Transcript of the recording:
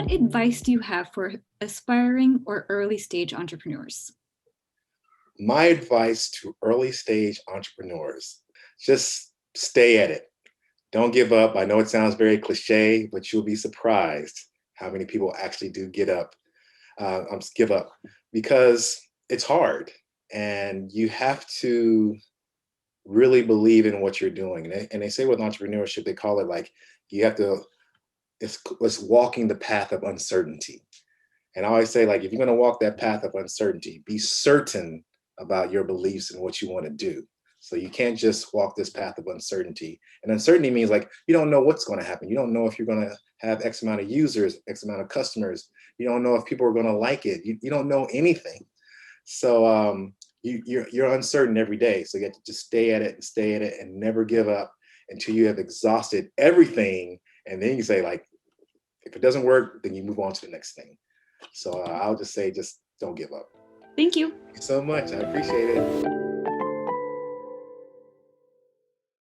what advice do you have for aspiring or early stage entrepreneurs? My advice to early stage entrepreneurs, just stay at it. Don't give up. I know it sounds very cliche, but you'll be surprised how many people actually do give up because it's hard and you have to really believe in what you're doing. And they say with entrepreneurship, they call it like you have to, it's walking the path of uncertainty. And I always say, like, if you're going to walk that path of uncertainty, be certain about your beliefs and what you want to do. So you can't just walk this path of uncertainty. And uncertainty means like you don't know what's going to happen. You don't know if you're going to have X amount of users, X amount of customers. You don't know if people are going to like it. You don't know anything. So you're uncertain every day. So you have to just stay at it and stay at it and never give up until you have exhausted everything. And then you say, like, if it doesn't work, then you move on to the next thing. So I'll just say, just don't give up. Thank you. Thank you so much. I appreciate it.